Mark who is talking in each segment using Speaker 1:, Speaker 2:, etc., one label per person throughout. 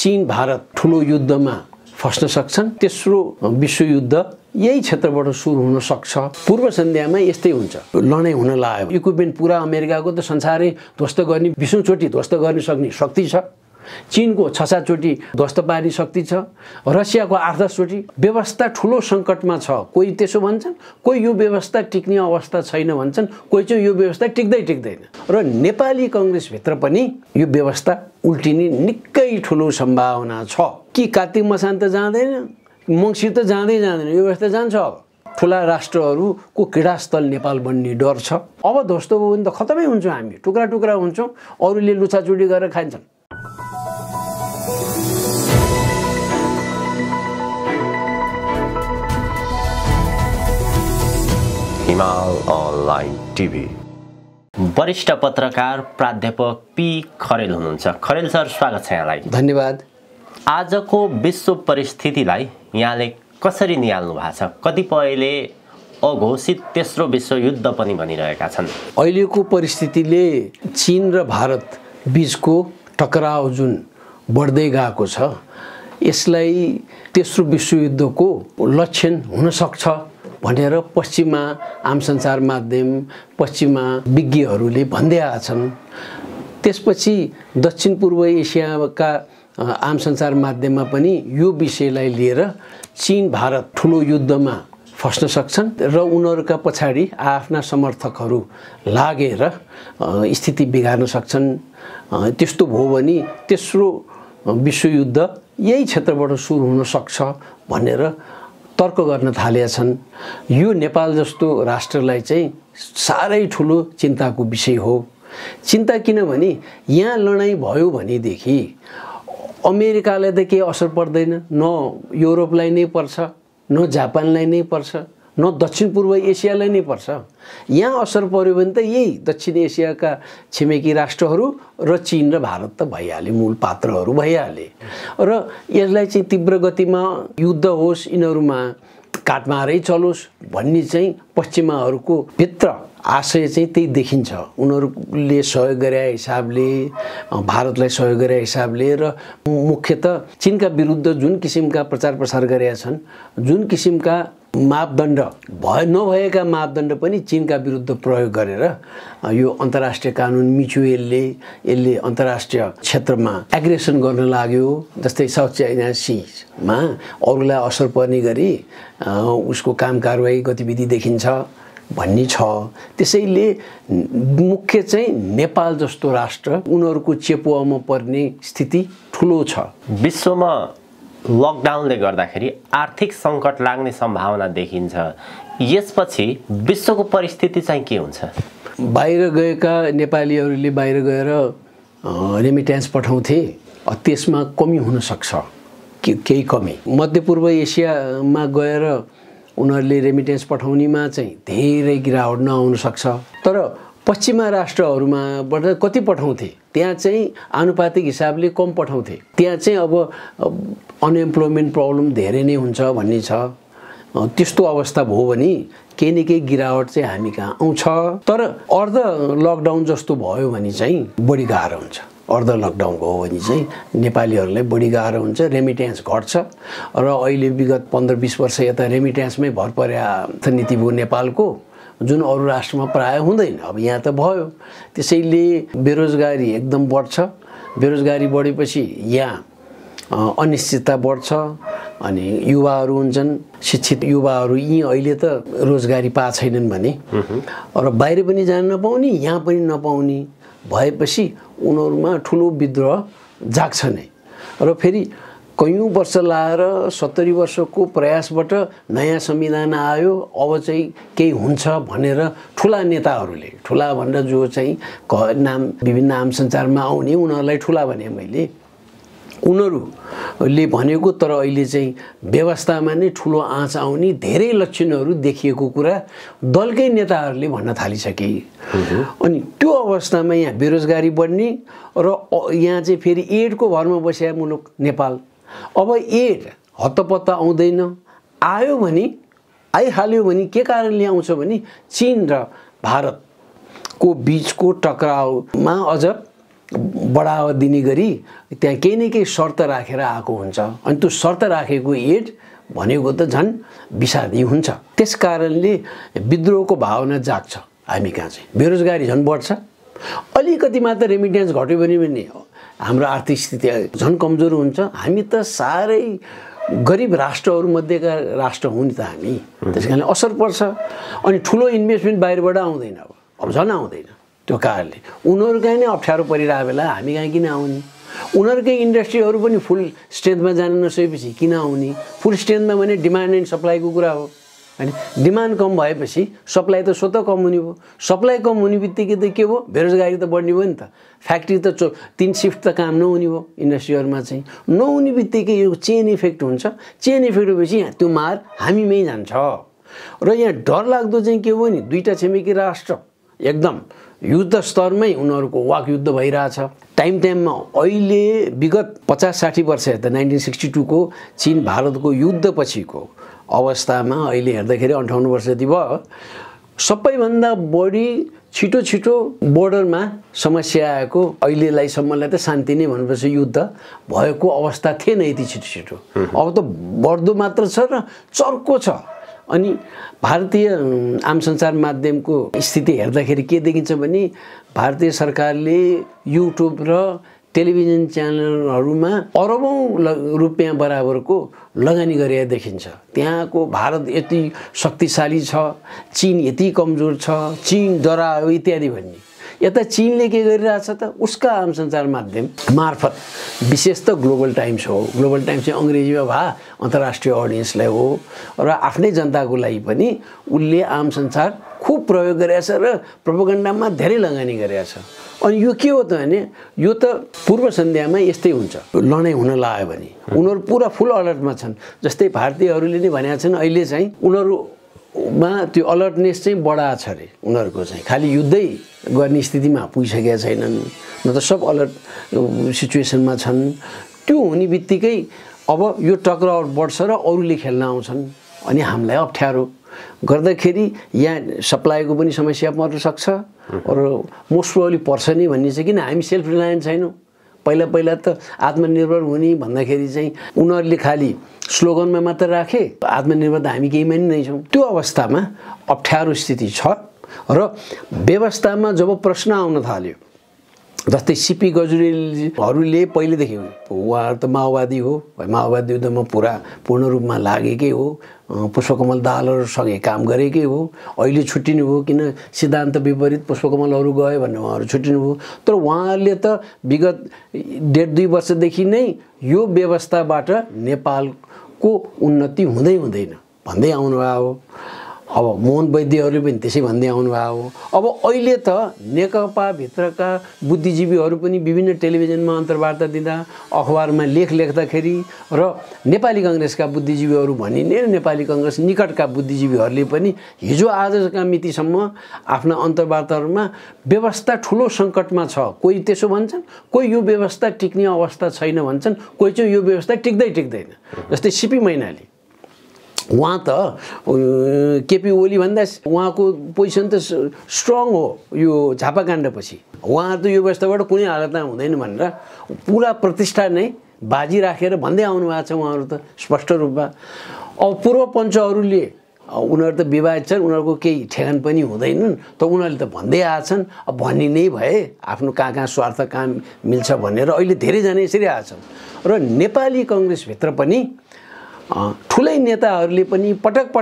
Speaker 1: चीन भारत ठुलो युद्धमा फस्न सक्छन्। तेस्रो विश्वयुद्ध यही क्षेत्रबाट सुरु हुन सक्छ। पूर्व सन्ध्यामा यस्तै हुन्छ, लडाइँ हुन लाग्यो, इक्विपमेन्ट पुरा अमेरिकाको त संसारै ध्वस्त गर्ने 20औं चोटि ध्वस्त गर्न सक्ने शक्ति छ। चीनको 6-7 चोटि ध्वस्त पार्ने शक्ति छ। रसियाको 8-10 चोटि। व्यवस्था ठुलो सङ्कटमा छ। कोही त्यसो भन्छन्, कोही यो व्यवस्था टिक्ने अवस्था छैन भन्छन्, कोही चाहिँ यो व्यवस्था टिक्दैन। र नेपाली कङ्ग्रेसभित्र पनि यो व्यवस्था उल्टिने निकै ठुलो सम्भावना छ। कि कार्तिक मसान त जाँदैन, मङ्सिर त जाँदैन, यो व्यवस्था जान्छ। अब ठुला राष्ट्रहरूको क्रीडास्थल नेपाल बन्ने डर छ। अब ध्वस्त भयो भने त खतमै हुन्छौँ हामी, टुक्रा टुक्रा हुन्छौँ, अरूले लुछाचुडी गरेर खान्छन्।
Speaker 2: हिमाल अनलाइन टिभी वरिष्ठ पत्रकार प्राध्यापक पी खरेल हुनुहुन्छ। खरेल सर, स्वागत छ यहाँलाई।
Speaker 1: धन्यवाद।
Speaker 2: आजको विश्व परिस्थितिलाई यहाँले कसरी निहाल्नु भएको छ? कतिपयले अघोषित तेस्रो विश्वयुद्ध पनि भनिरहेका छन्।
Speaker 1: अहिलेको परिस्थितिले चीन र भारत बीचको टकराव जुन बढ्दै गएको छ, यसलाई तेस्रो विश्वयुद्धको लक्षण हुन सक्छ भनेर पश्चिमा आम सञ्चार माध्यम, पश्चिमा विज्ञहरूले भन्दै आछन्। त्यसपछि दक्षिण पूर्व एसियाका आम सञ्चार माध्यममा पनि यो विषयलाई लिएर चीन भारत ठुलो युद्धमा फस्न सक्छन् र उनीहरूका पछाडि आफ्ना समर्थकहरू लागेर स्थिति बिगार्न सक्छन्। त्यस्तो भयो भने तेस्रो विश्वयुद्ध यही क्षेत्रबाट सुरु हुन सक्छ भनेर तर्क गर्न थालेका छन्। यो नेपाल जस्तो राष्ट्रलाई चाहिँ साह्रै ठुलो चिन्ताको विषय हो। चिन्ता किनभने यहाँ लडाइँ भयो भनेदेखि अमेरिकालाई त केही असर पर्दैन, न युरोपलाई नै पर्छ, न जापानलाई नै पर्छ, न दक्षिण पूर्व एसियालाई नै पर्छ। यहाँ असर पर्यो भने त यही दक्षिण एसियाका छिमेकी राष्ट्रहरू र चीन र भारत त भइहाले, मूल पात्रहरू भइहाले। र यसलाई चाहिँ तीव्र गतिमा युद्ध होस्, यिनीहरूमा काटमारै चलोस् भन्ने चाहिँ पश्चिमाहरूको भित्र आशय चाहिँ त्यही देखिन्छ। उनीहरूले सहयोग गरे हिसाबले, भारतलाई सहयोग गरे हिसाबले र मुख्यतः चीनका विरुद्ध जुन किसिमका प्रचार प्रसार गरेका छन्, जुन किसिमका मापदण्ड नभएका मापदण्ड पनि चीनका विरुद्ध प्रयोग गरेर यो अन्तर्राष्ट्रिय कानुन म्युचुअलले यसले अन्तर्राष्ट्रिय क्षेत्रमा एग्रेसन गर्न लाग्यो। जस्तै साउथ चाइना सीमा अरूलाई असर पर्ने गरी उसको काम कारवाही गतिविधि देखिन्छ भन्ने छ। त्यसैले मुख्य चाहिँ नेपाल जस्तो राष्ट्र उनीहरूको चेपुवामा पर्ने स्थिति ठुलो छ।
Speaker 2: विश्वमा लकडाउनले गर्दाखेरि आर्थिक सङ्कट लाग्ने सम्भावना देखिन्छ। यसपछि विश्वको परिस्थिति चाहिँ के हुन्छ?
Speaker 1: बाहिर गएका नेपालीहरूले बाहिर गएर रेमिट्यान्स पठाउँथे, त्यसमा कमी हुन सक्छ, केही कमी। मध्यपूर्व एसियामा गएर उनीहरूले रेमिट्यान्स पठाउनेमा चाहिँ धेरै गिरावट नआउन सक्छ। तर पश्चिमा राष्ट्रहरूमाबाट कति पठाउँथे, त्यहाँ चाहिँ आनुपातिक हिसाबले कम पठाउँथे। त्यहाँ चाहिँ अब अनएम्प्लोइमेन्ट प्रब्लम धेरै नै हुन्छ भन्ने छ। त्यस्तो अवस्था भयो भने केही न केही गिरावट चाहिँ हामी कहाँ आउँछ। तर अर्ध लकडाउन जस्तो भयो भने चाहिँ बढी गाह्रो हुन्छ। अर्ध लकडाउन भयो भने चाहिँ नेपालीहरूलाई बढी गाह्रो हुन्छ, रेमिट्यान्स घट्छ। र अहिले विगत 15-20 वर्ष यता रेमिट्यान्समै भर परेको नीति भयो नेपालको, जुन अरू राष्ट्रमा प्रायः हुँदैन। अब यहाँ त भयो। त्यसैले बेरोजगारी एकदम बढ्छ। बेरोजगारी बढेपछि यहाँ अनिश्चितता बढ्छ। अनि युवाहरू हुन्छन्, शिक्षित युवाहरू यी अहिले त रोजगारी पाएको छैनन् भने र बाहिर पनि जान नपाउने, यहाँ पनि नपाउने भएपछि उनीहरूमा ठुलो विद्रोह जाग्छ नै। र फेरि कयौँ वर्ष लाएर 70 वर्षको प्रयासबाट नयाँ संविधान आयो, अब चाहिँ केही हुन्छ भनेर ठुला नेताहरूले, ठुला भनेर जो चाहिँ नाम विभिन्न आम सञ्चारमा आउने उनीहरूलाई ठुला भने मैले, उनीहरूले भनेको तर अहिले चाहिँ व्यवस्थामा नै ठुलो आँच आउने धेरै लक्षणहरू देखिएको कुरा दलकै नेताहरूले भन्न थालिसके। अनि त्यो अवस्थामा यहाँ बेरोजगारी बढ्ने र यहाँ चाहिँ फेरि एडको भरमा बसेको मुलुक नेपाल। अब एड हत्तपत्ता आउँदैन, आयो भने आइहाल्यो भने के कारणले आउँछ भने चीन र भारतको बीचको टकरावमा अझ बढावा दिने गरी त्यहाँ केही न केही शर्त राखेर आएको हुन्छ। अनि त्यो शर्त राखेको एड भनेको त झन् विषादी हुन्छ। त्यस कारणले विद्रोहको भावना जाग्छ हामी कहाँ चाहिँ, बेरोजगारी झन् बढ्छ। अलिकति मात्र रेमिटेन्स घट्यो भने हाम्रो आर्थिक स्थिति झन् कमजोर हुन्छ। हामी त साह्रै गरिब राष्ट्रहरूमध्येका राष्ट्र हुँ नि त हामी, त्यस कारणले असर पर्छ। अनि ठुलो इन्भेस्टमेन्ट बाहिरबाट आउँदैन, अब झन् आउँदैन। त्यो कारणले उनीहरूकै नै अप्ठ्यारो परिरहेको बेला हामी कहाँ किन आउने? उनीहरूकै इन्डस्ट्रीहरू पनि फुल स्ट्रेन्थमा जान नसकेपछि किन आउने? फुल स्ट्रेन्थमा भने डिमान्ड एन्ड सप्लाईको कुरा हो हैन। डिमान्ड कम भएपछि सप्लाई त स्वतः कम हुने भयो। सप्लाई कम हुने बित्तिकै त के भयो? बेरोजगारी त बढ्ने भयो नि त। फ्याक्ट्री त 3 शिफ्ट त काम नहुने भयो इन्डस्ट्रीहरूमा चाहिँ। नहुने बित्तिकै यो चेन इफेक्ट हुन्छ। चेन इफेक्ट भएपछि त्यो मार हामीमै जान्छ। र यहाँ डर लाग्दो चाहिँ के हो नि, दुईटा छिमेकी राष्ट्र एकदम युद्ध स्तरमै उनीहरूको वाक युद्ध भइरहेछ। टाइममा अहिले विगत 50-60 वर्ष हेर्दा 1962 को चीन भारतको युद्धपछिको अवस्थामा अहिले हेर्दाखेरि 58 वर्ष जति भयो। सबैभन्दा बढी छिटो बोर्डरमा समस्या आएको अहिलेलाई सम्मलाई त शान्ति नै भन्नुपर्छ, युद्ध भएको अवस्था थिएन यति छिटो। अब त बढ्दो मात्र छ र चर्को छ। अनि भारतीय आम सञ्चार माध्यमको स्थिति हेर्दाखेरि के देखिन्छ भने भारतीय सरकारले युट्युब र टेलिभिजन च्यानलहरूमा अरबौं रुपियाँ बराबरको लगानी गरेर देखिन्छ। त्यहाँको भारत यति शक्तिशाली छ, चीन यति कमजोर छ, चीन डरायो इत्यादि भन्ने। यता चीनले के गरिरहेछ त उसका आम सञ्चार माध्यम मार्फत, विशेष त ग्लोबल टाइम्स हो। ग्लोबल टाइम्स चाहिँ अङ्ग्रेजीमा भए अन्तर्राष्ट्रिय अडियन्सलाई हो र आफ्नै जनताको लागि पनि उसले आम सञ्चार खुब प्रयोग गरेछ र प्रोपोगन्डामा धेरै लगानी गरेछ। अनि यो के हो त भने यो त पूर्व सन्ध्यामा यस्तै हुन्छ। लडाइँ हुन लाग्यो भने उनीहरू पुरा फुल अलर्टमा छन्। जस्तै भारतीयहरूले नै भनेका छन् अहिले चाहिँ उनीहरूमा त्यो अलर्टनेस चाहिँ बढाएको छ अरे। उनीहरूको चाहिँ खालि युद्धै गर्ने स्थितिमा पुगिसकेका छैनन्, न त सब अलर्ट सिचुएसनमा छन्। त्यो हुने बित्तिकै अब यो टक्राउ बढ्छ र अरूले खेल्न आउँछन्। अनि हामीलाई अप्ठ्यारो गर्दाखेरि यहाँ सप्लाईको पनि समस्या पर्न सक्छ र मोस्ट प्रोबब्ली पर्छ नि भन्ने चाहिँ। किन हामी सेल्फ रिलायन्स छैनौँ। पहिला त आत्मनिर्भर हुने भन्दाखेरि चाहिँ उनीहरूले खालि स्लोगनमा मात्र राखे, आत्मनिर्भर त हामी केहीमा नै छौँ। त्यो अवस्थामा अप्ठ्यारो स्थिति छ र व्यवस्थामा जब प्रश्न आउन थाल्यो, जस्तै सीपी गजुरेलहरूले पहिलेदेखि उहाँहरू त माओवादी हो, माओवादी युद्धमा पूर्ण रूपमा लागेकै हो, पुष्पकमल दाहालहरूसँगै काम गरेकै हो। अहिले छुट्टिनु भयो किन सिद्धान्त विपरीत पुष्पकमलहरू गयो भन्ने उहाँहरू छुट्टिनु भयो। तर उहाँहरूले त विगत 1.5-2 वर्षदेखि नै यो व्यवस्थाबाट नेपालको उन्नति हुँदैन भन्दै आउनुभएको हो। अब मोहन वैद्यहरूले पनि त्यसै भन्दै आउनुभएको हो। अब अहिले त नेकपाभित्रका बुद्धिजीवीहरू पनि विभिन्न टेलिभिजनमा अन्तर्वार्ता दिँदा, अखबारमा लेख लेख्दाखेरि र नेपाली काङ्ग्रेसका बुद्धिजीवीहरू भनिने नेपाली काङ्ग्रेस निकटका बुद्धिजीवीहरूले पनि हिजो आजका मितिसम्म आफ्ना अन्तर्वार्ताहरूमा व्यवस्था ठुलो सङ्कटमा छ, कोही त्यसो भन्छन्, कोही यो व्यवस्था टिक्ने अवस्था छैन भन्छन्, कोही चाहिँ यो व्यवस्था टिक्दैन। जस्तै सीपी मैनाली उहाँ त केपी ओली भन्दा उहाँको पोजिसन त स्ट्रङ हो यो झापाकाण्डपछि। उहाँ त यो व्यवस्थाबाट कुनै हालतमा हुँदैन भनेर पुरा प्रतिष्ठा नै बाजी राखेर भन्दै आउनु भएको छ उहाँहरू त स्पष्ट रूपमा। अब पूर्व पञ्चहरूले उनीहरू त विवाहित छन्, उनीहरूको केही ठेगान पनि हुँदैनन्, त उनीहरूले त भन्दै आएछन्। अब भन्ने नै भए आफ्नो कहाँ स्वार्थ कहाँ मिल्छ भनेर अहिले धेरैजना यसरी आएछन्। र नेपाली काङ्ग्रेसभित्र पनि ठुलै नेताहरूले पनि पटक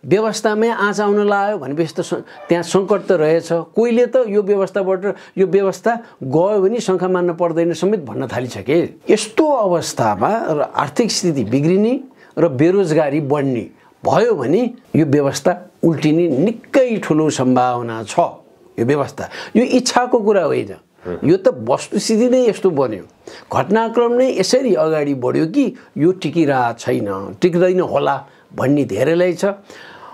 Speaker 1: व्यवस्थामै आँच आउन लाग्यो भनेपछि त त्यहाँ सङ्कट त रहेछ। कोहीले त यो व्यवस्थाबाट यो व्यवस्था गयो भने शङ्का मान्न पर्दैन समेत भन्न थालिसके। यस्तो अवस्थामा र आर्थिक स्थिति बिग्रिने र बेरोजगारी बढ्ने भयो भने यो व्यवस्था उल्टिने निकै ठुलो सम्भावना छ। यो व्यवस्था यो इच्छाको कुरा होइन, यो त वस्तुस्थिति नै यस्तो बन्यो, घटनाक्रम नै यसरी अगाडि बढ्यो कि यो टिकिरहेको छैन, टिक्दैन होला भन्ने धेरैलाई छ।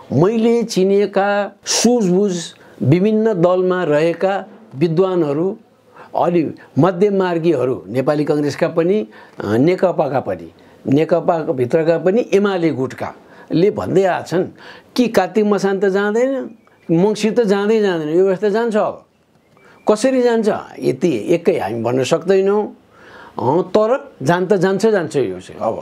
Speaker 1: मैले चिनेका सुझबुझ विभिन्न दलमा रहेका विद्वानहरू, अलि मध्यमार्गीहरू, नेपाली काङ्ग्रेसका पनि नेकपाका पनि, नेकपाको भित्रका पनि एमाले गुटकाले भन्दै आछन् कि कार्तिक मसान त जाँदैन, मङ्सिर त जाँदैन, यो व्यवस्था जान्छ। अब कसरी जान्छ यति एकै हामी भन्न सक्दैनौँ, तर जान्छ यो चाहिँ। अब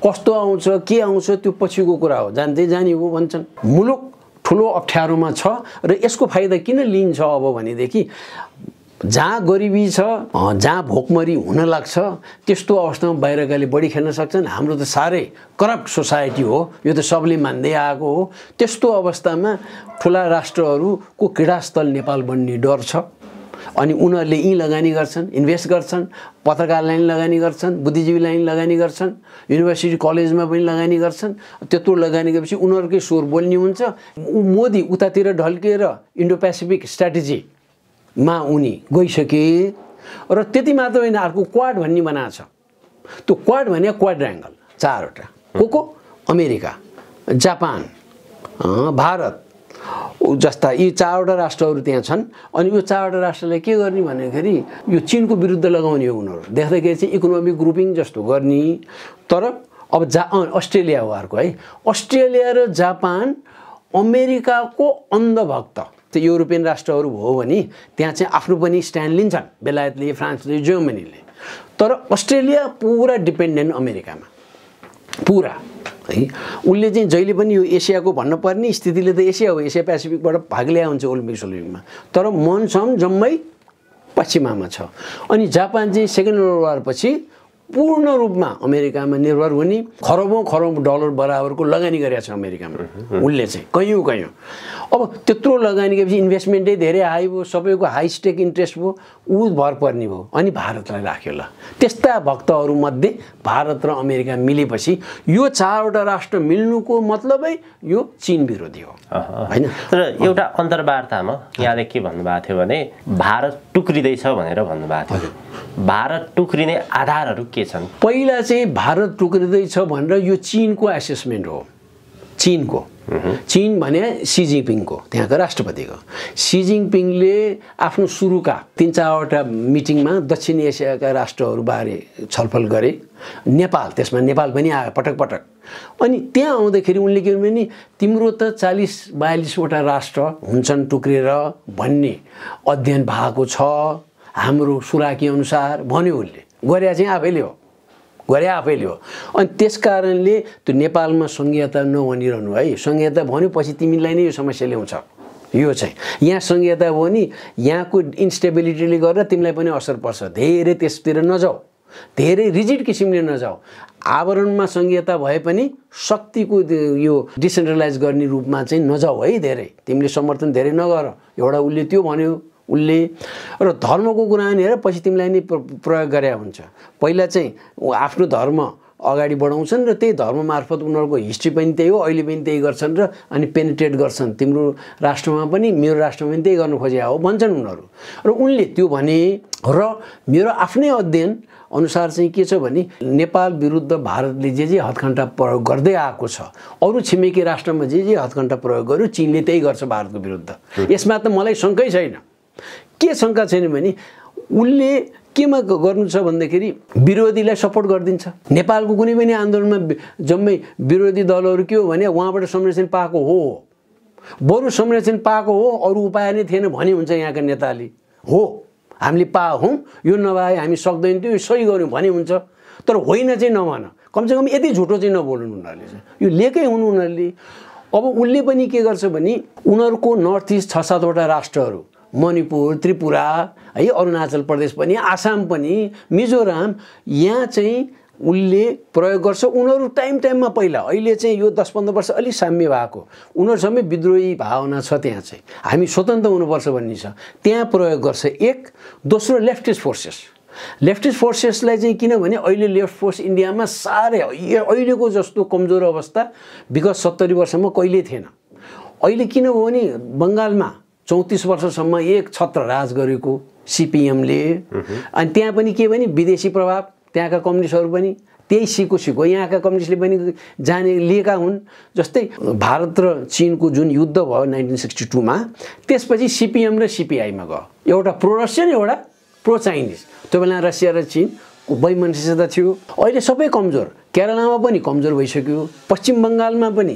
Speaker 1: कस्तो आउँछ के आउँछ त्यो पछिको कुरा हो, जान्दै जाने हो भन्छन्। मुलुक ठुलो अप्ठ्यारोमा छ र यसको फाइदा किन लिन्छ अब भनेदेखि जहाँ गरिबी छ, जहाँ भोकमरी हुन लाग्छ, त्यस्तो अवस्थामा बाहिरकाले बढी खेल्न सक्छन्। हाम्रो त साह्रै करप्ट सोसाइटी हो, यो त सबले मान्दै आएको हो। त्यस्तो अवस्थामा ठुला राष्ट्रहरूको क्रीडास्थल नेपाल बन्ने डर छ। अनि उनीहरूले यी लगानी गर्छन्, इन्भेस्ट गर्छन्, पत्रकारलाई लगानी गर्छन्, बुद्धिजीवीलाई लगानी गर्छन्, युनिभर्सिटी कलेजमा पनि लगानी गर्छन्। त्यत्रो लगानी गरेपछि उनीहरूकै स्वर बोल्ने हुन्छ। मोदी उतातिर ढल्किएर इन्डो पेसिफिक स्ट्र्याटेजीमा उनी गइसके र त्यति मात्र होइन, अर्को क्वाड भन्ने बनाएको छ। त्यो क्वाड भने क्वाड्राङ्गल, चारवटा को अमेरिका, जापान, भारत जस्ता यी चारवटा राष्ट्रहरू त्यहाँ छन्। अनि यो चारवटा राष्ट्रलाई के गर्ने भन्दाखेरि यो चीनको विरुद्ध लगाउने हो उनीहरू। देख्दाखेरि चाहिँ इकोनोमिक ग्रुपिङ जस्तो गर्ने। तर अब अस्ट्रेलिया हो अर्को है। अस्ट्रेलिया र जापान अमेरिकाको अन्धभक्त त्यो युरोपियन राष्ट्रहरू हो भने त्यहाँ चाहिँ आफ्नो पनि स्ट्यान्ड लिन्छन्, बेलायतले, फ्रान्सले, जर्मनीले। तर अस्ट्रेलिया पुरा डिपेन्डेन्ट अमेरिकामा पुरा है। उनले चाहिँ जहिले पनि यो एसियाको भन्नुपर्ने स्थितिले त एसिया हो, एसिया पेसिफिकबाट भाग ल्याए हुन्छ ओलम्पिक्समा, तर मनसम जम्मै पश्चिमामा छ। अनि जापान चाहिँ सेकेन्ड वर्ल्ड वार पछि पूर्ण रूपमा अमेरिकामा निर्भर हुने, खरबौँ डलर बराबरको लगानी गरेको छ अमेरिकामा उनले चाहिँ कैयौँ। अब त्यत्रो लगानी गरेपछि इन्भेस्टमेन्टै धेरै हाई भयो, सबैको हाई स्टेक इन्ट्रेस्ट भयो, ऊ भर पर्ने भयो। अनि भारतलाई राख्यो। ल त्यस्ता भक्तहरूमध्ये भारत र अमेरिका मिलेपछि यो चारवटा राष्ट्र मिल्नुको मतलबै यो चीन विरोधी हो होइन।
Speaker 2: तर एउटा अन्तर्वार्तामा यहाँले के भन्नुभएको थियो भने भारत टुक्रिँदैछ भनेर भन्नुभएको थियो। भारत टुक्रिने आधारहरू के छन्?
Speaker 1: पहिला चाहिँ भारत टुक्रिँदैछ भनेर यो चीनको एसेसमेन्ट हो। चीन भने सी जिनपिङको, त्यहाँका राष्ट्रपतिको। सी जिनपिङले आफ्नो सुरुका 3-4वटा मिटिङमा दक्षिण एसियाका राष्ट्रहरूबारे छलफल गरे। नेपाल, त्यसमा नेपाल पनि आयो पटक। अनि त्यहाँ आउँदाखेरि उनले के भने तिम्रो त 40-42वटा राष्ट्र हुन्छन् टुक्रिएर भन्ने अध्ययन भएको छ हाम्रो सुराकी अनुसार भन्यो। उसले गरे चाहिँ आफैले हो। अनि त्यस कारणले त्यो नेपालमा संघीयता नभनिरहनु है। संघीयता भन्योपछि तिमीलाई नै यो समस्या ल्याउँछ। यो चाहिँ यहाँ संघीयता हो नि, यहाँको इन्स्टेबिलिटीले गर्दा तिमीलाई पनि असर पर्छ। धेरै त्यसतिर नजाऊ, धेरै रिजिड किसिमले नजाऊ। आवरणमा संघीयता भए पनि शक्तिको यो डिसेन्ट्रलाइज गर्ने रूपमा चाहिँ नजाऊ है। धेरै तिमीले समर्थन धेरै नगर, एउटा उसले त्यो भन्यो। उसले र धर्मको कुरा नि हेर, पछि तिमीलाई नै प्रयोग गरे हुन्छ। पहिला चाहिँ आफ्नो धर्म अगाडि बढाउँछन् र त्यही धर्म मार्फत उनीहरूको हिस्ट्री पनि त्यही हो, अहिले पनि त्यही गर्छन् र अनि पेनिट्रेट गर्छन्। तिम्रो राष्ट्रमा पनि मेरो राष्ट्रमा पनि त्यही गर्नु खोजे हो भन्छन् उनीहरू। र उनले त्यो भने र मेरो आफ्नै अध्ययन अनुसार चाहिँ के छ भने नेपाल विरुद्ध भारतले जे हदखण्डा प्रयोग गर्दै आएको छ, अरू छिमेकी राष्ट्रमा जे हदखण्डा प्रयोग गर्यो चीनले त्यही गर्छ भारतको विरुद्ध। यसमा त मलाई शङ्कै छैन। के शङ्का छैन भने उसले केमा गर्नु छ भन्दाखेरि विरोधीलाई सपोर्ट गरिदिन्छ। नेपालको कुनै पनि आन्दोलनमा जम्मै विरोधी दलहरू के हो भने उहाँबाट संरक्षण पाएको हो, बरु संरक्षण पाएको हो, अरू उपाय नै थिएन भने हुन्छ यहाँका नेताले। हो हामीले पाहौँ, यो नभए हामी सक्दैन थियो, यो सही गर्यौँ भने हुन्छ। तर होइन चाहिँ नभन, कमसेकम यति झुटो चाहिँ नबोल्नु उनीहरूले चाहिँ। यो लिएकै हुनु उनीहरूले। अब उसले पनि के गर्छ भने उनीहरूको नर्थ इस्ट 6-7वटा राष्ट्रहरू, मणिपुर, त्रिपुरा है, अरुणाचल प्रदेश पनि, आसाम पनि, मिजोराम, यहाँ चाहिँ उसले प्रयोग गर्छ। उनीहरू टाइममा पहिला, अहिले चाहिँ यो 10-15 वर्ष अलिक साम्य भएको, उनीहरूसँगै विद्रोही भावना छ। त्यहाँ चाहिँ हामी स्वतन्त्र हुनुपर्छ भन्ने छ, त्यहाँ प्रयोग गर्छ। एक दोस्रो लेफ्टिस्ट फोर्सेसलाई चाहिँ किनभने अहिले लेफ्ट फोर्स इन्डियामा साह्रै अहिलेको जस्तो कमजोर अवस्था विगत 70 वर्षमा कहिल्यै थिएन। अहिले किन हो भने बङ्गालमा 34 वर्षसम्म एक छत्र राज गरेको सिपिएमले। अनि त्यहाँ पनि के भने विदेशी प्रभाव, त्यहाँका कम्युनिस्टहरू पनि त्यही सिको यहाँका कम्युनिस्टले पनि जाने लिएका हुन्। जस्तै भारत र चीनको जुन युद्ध भयो 1962मा, त्यसपछि सिपिएम र सिपिआईमा गयो। एउटा प्रो रसियन, एउटा प्रो चाइनिज। त्यो बेला रसिया र चीनको वैमनस्यता थियो। अहिले सबै कमजोर, केरलामा पनि कमजोर भइसक्यो, पश्चिम बङ्गालमा पनि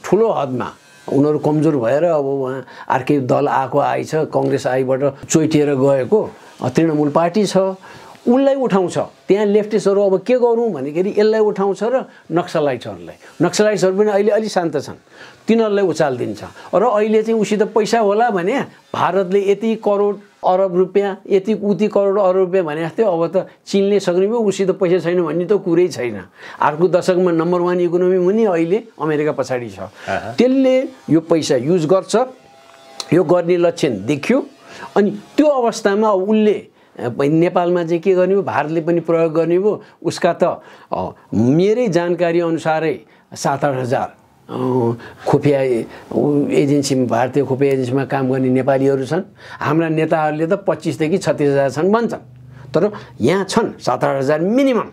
Speaker 1: ठुलो हदमा उनीहरू कमजोर भएर अब उहाँ अर्कै दल आइछ, कांग्रेस आइबाट चोइटिएर गएको तृणमूल पार्टी छ, उनलाई उठाउँछ। त्यहाँ लेफ्टिस्टहरू अब के गरौँ भनेखेरि यसलाई उठाउँछ र नक्सलाइट्सहरू पनि अहिले अलि शान्त छन्, तिनीहरूलाई उचालिदिन्छ। र अहिले चाहिँ उसित पैसा होला भने भारतले यति करोड अरब रुपियाँ, यति उति करोड अरब रुपियाँ भने जस्तै अब त चीनले सक्ने भयो, उसित पैसा छैन भन्ने त कुरै छैन। अर्को दशकमा नम्बर 1 इकोनोमी हुने अहिले अमेरिका पछाडि छ। त्यसले यो पैसा युज गर्छ, यो गर्ने लक्षण देखियो। अनि त्यो अवस्थामा अब उसले नेपालमा चाहिँ के गर्ने भयो, भारतले पनि प्रयोग गर्ने भयो। उसका त मेरै जानकारी अनुसारै 7-8 हजार खुफिया एजेन्सीमा, भारतीय खुफिया एजेन्सीमा काम गर्ने नेपालीहरू छन्। हाम्रा नेताहरूले त 25 देखि 36 हजार छन् भन्छन्, तर यहाँ छन् 7-8 हजार मिनिमम।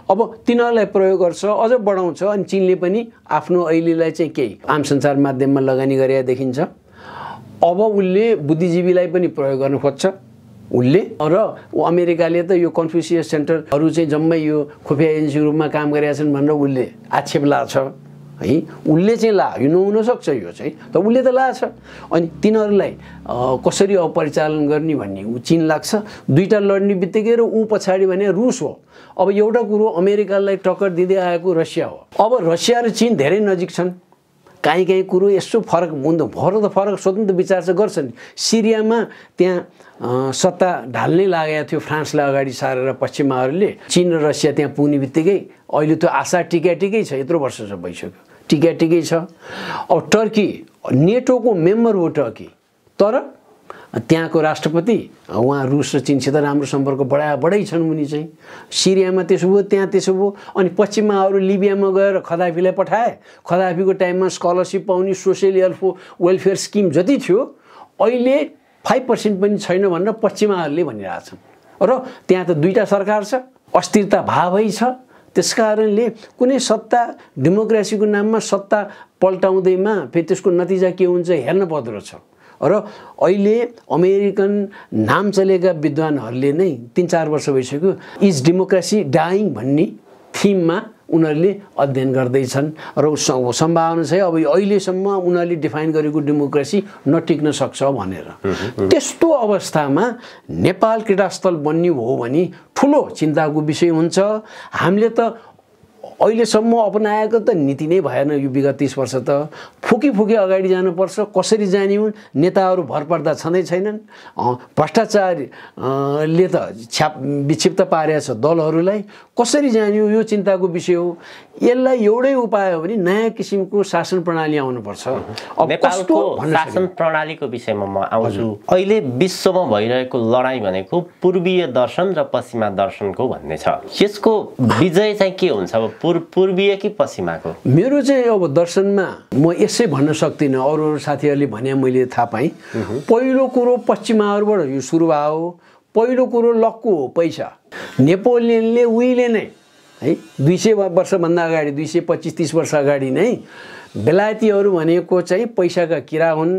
Speaker 1: अब तिनीहरूलाई प्रयोग गर्छ, अझ बढाउँछ। अनि चीनले पनि आफ्नो अहिलेलाई चाहिँ केही आम सञ्चार माध्यममा लगानी गरेर देखिन्छ। अब उसले बुद्धिजीवीलाई पनि प्रयोग गर्न खोज्छ उसले। र अमेरिकाले त यो कन्फ्युसियस सेन्टरहरू चाहिँ जम्मै यो खुफिया एजेन्सी रूपमा काम गरेका छन् भनेर उसले आक्षेप लाछ है। उसले चाहिँ यो नहुनसक्छ, यो चाहिँ त उसले त लाछ। अनि तिनीहरूलाई कसरी अब परिचालन गर्ने भन्ने ऊ चीन लाग्छ। दुईटा लड्ने बित्तिकै र ऊ पछाडि भने रुस हो। अब एउटा कुरो अमेरिकालाई टक्कर दिँदै आएको रसिया हो। अब रसिया र चीन धेरै नजिक छन्। काहीँ कुरो यसो फरक हुँदो फरक स्वतन्त्र विचार चाहिँ गर्छन्। सिरियामा त्यहाँ सत्ता ढाल्नै लागेको थियो फ्रान्सलाई अगाडि सारेर पश्चिमाहरूले। चीन र रसिया त्यहाँ पुग्ने बित्तिकै अहिले त्यो आशा टिकै छ, यत्रो वर्ष भइसक्यो, टिकै छ। अब टर्की नेटोको मेम्बर हो टर्की, तर त्यहाँको राष्ट्रपति उहाँ रुस र चीनसित राम्रो सम्पर्क बढाइ छन् उनी चाहिँ। सिरियामा त्यसो भयो, त्यहाँ त्यसो भयो। अनि पश्चिमाहरू लिबियामा गएर खदाफीलाई पठाए। खदाफीको टाइममा स्कलरसिप पाउने सोसियल वेलफेयर स्किम जति थियो अहिले 5% पनि छैन भनेर पश्चिमाहरूले भनिरहेछन्। र त्यहाँ त दुईटा सरकार छ, अस्थिरता भावै छ। त्यसकारणले कुनै सत्ता डेमोक्रेसीको नाममा सत्ता पल्टाउँदैमा फेरि त्यसको नतिजा के हुन्छ हेर्न पर्दो रहेछ। र अहिले अमेरिकन नाम चलेका विद्वानहरूले नै 3-4 वर्ष भइसक्यो इज डेमोक्रेसी डाइङ भन्ने थिममा उनीहरूले अध्ययन गर्दैछन्। र सम्भावना छ अब अहिलेसम्म उनीहरूले डिफाइन गरेको डेमोक्रेसी नटिक्न सक्छ भनेर। त्यस्तो अवस्थामा नेपाल क्रीडास्थल बन्ने हो भने ठुलो चिन्ताको विषय हुन्छ। हामीले त अहिलेसम्म अपनाएको त नीति नै भएन। यो विगत 30 वर्ष त फुकी अगाडि जानुपर्छ। कसरी जाने हुन् नेताहरू भरपर्दा छँदै छैनन्। भ्रष्टाचारले त विक्षिप्त पारेको छ दलहरूलाई। कसरी जाने हो यो चिन्ताको विषय हो। यसलाई एउटै उपाय हो भने नयाँ किसिमको शासन प्रणाली आउनुपर्छ।
Speaker 2: अब नेपालको शासन प्रणालीको विषयमा म आउँछु। अहिले विश्वमा भइरहेको लडाई भनेको पूर्वीय दर्शन र पश्चिमा दर्शनको भन्ने छ। यसको विजय चाहिँ के हुन्छ, अब पूर्वीय कि पश्चिमाको? मेरो चाहिँ
Speaker 1: अब दर्शनमा म यसै भन्न सक्दिनँ। अरू साथीहरूले भने मैले थाहा पाएँ। पहिलो कुरो पश्चिमाहरूबाट यो सुरु भयो। पहिलो कुरो लक्कु हो पैसा। नेपोलियनले उहिले नै है 200 वर्षभन्दा अगाडि 225-30 वर्ष अगाडि नै बेलायतीहरू भनेको चाहिँ पैसाका किरा हुन्।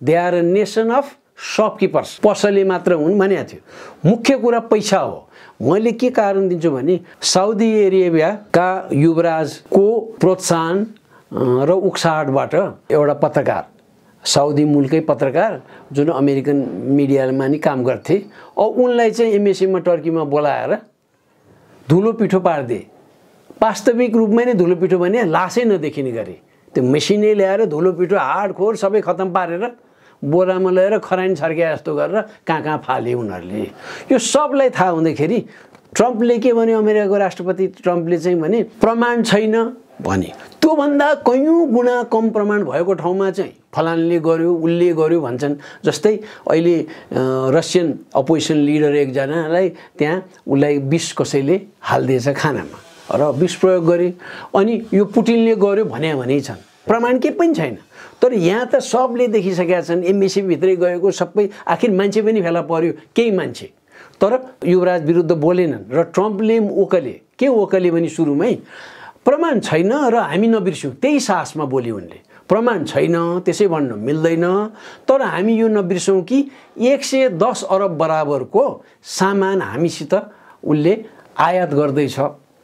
Speaker 1: They are a nation of shopkeepers, पसले मात्र हुन् भनेको थियो। मुख्य कुरा पैसा हो। मैले के कारण दिन्छु भने साउदी अरेबियाका युवराजको प्रोत्साहन र उक्साहटबाट एउटा पत्रकार, साउदी मुलकै पत्रकार जुन अमेरिकन मिडियामा नि काम गर्थे, उनलाई चाहिँ एमएससीमा टर्कीमा बोलाएर धुलो पिठो पार्दे। वास्तविक रूपमै नै धुलो पिठो भने लासै नदेखिने गरे। त्यो मेसिनले ल्याएर धुलो पिठो हाडखोर सबै खतम पारेर बोरामा लिएर खरानी छर्किया जस्तो गरेर कहाँ फाले उनीहरूले। यो सबलाई थाहा हुँदाखेरि ट्रम्पले के भन्यो, अमेरिकाको राष्ट्रपति ट्रम्पले चाहिँ भने प्रमाण छैन भने। त्योभन्दा कयौँ गुणा कम प्रमाण भएको ठाउँमा चाहिँ फलानले गर्यो उसले गर्यो भन्छन्। जस्तै अहिले रसियन अपोजिसन लिडर एकजनालाई त्यहाँ उसलाई विष कसैले हालिदिएछ खानामा र विष प्रयोग गरे। अनि यो पुटिनले गर्यो भने छन्, प्रमाण केही पनि छैन। तर यहाँ त सबले देखिसकेका छन्। एमबिसी भित्रै गएको सबै आखिर मान्छे पनि फेला पर्यो, केही मान्छे। तर युवराज विरुद्ध बोलेनन्। र ट्रम्पले ओकले भने सुरुमै प्रमाण छैन र हामी नबिर्स्यौँ, त्यही साहसमा बोले उनले। प्रमाण छैन त्यसै भन्नु मिल्दैन, तर हामी यो नबिर्सौँ कि 110 अरब बराबरको सामान हामीसित उसले आयात गर्दैछ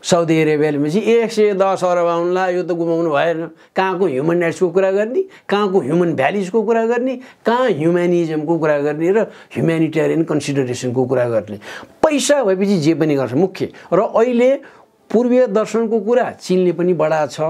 Speaker 1: साउदी अरेबियाले भनेपछि 110 अरब आउनुला, यो त गुमाउनु भएन। कहाँको ह्युमन राइट्सको कुरा गर्ने, कहाँको ह्युमन भ्याल्युजको कुरा गर्ने, कहाँ ह्युम्यानिजमको कुरा गर्ने र ह्युम्यानिटेरियन कन्सिडरेसनको कुरा गर्ने। पैसा भएपछि जे पनि गर्छ मुख्य। र अहिले पूर्वीय दर्शनको कुरा चीनले पनि बढाएको छ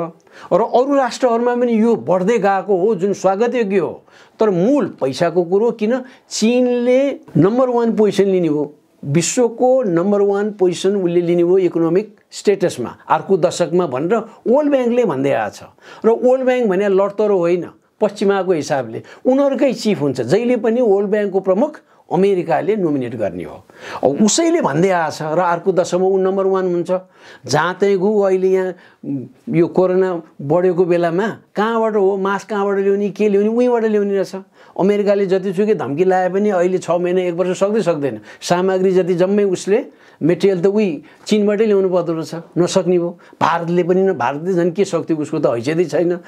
Speaker 1: र अरू राष्ट्रहरूमा पनि यो बढ्दै गएको हो, जुन स्वागतयोग्य हो। तर मूल पैसाको कुरो किन चीनले नम्बर 1 पोजिसन लिने हो, विश्वको नम्बर 1 पोजिसन उसले लिने हो इकोनोमिक स्टेटसमा अर्को दशकमा भनेर वर्ल्ड ब्याङ्कले भन्दै आएको छ। र वर्ल्ड ब्याङ्क भने लडतरो होइन, पश्चिमाको हिसाबले उनीहरूकै चिफ हुन्छ। जहिले पनि वर्ल्ड ब्याङ्कको प्रमुख अमेरिकाले नोमिनेट गर्ने हो। अब उसैले भन्दै आएको छ र अर्को दशकमा ऊ नम्बर 1 हुन्छ। जहाँ चाहिँ गु अहिले यहाँ यो कोरोना बढेको बेलामा कहाँबाट हो, मास्क कहाँबाट ल्याउने, के ल्याउने, उहीँबाट ल्याउने रहेछ। अमेरिकाले जतिसुकै धम्की लाए पनि अहिले 6 महिना 1 वर्ष सक्दैन। सामग्री जति जम्मै उसले मेटेरियल त उही चीनबाटै ल्याउनु पर्दो रहेछ, नसक्ने भयो। भारतले पनि भारतले झन् के सक्थ्यो, उसको त हैसियतै छैन।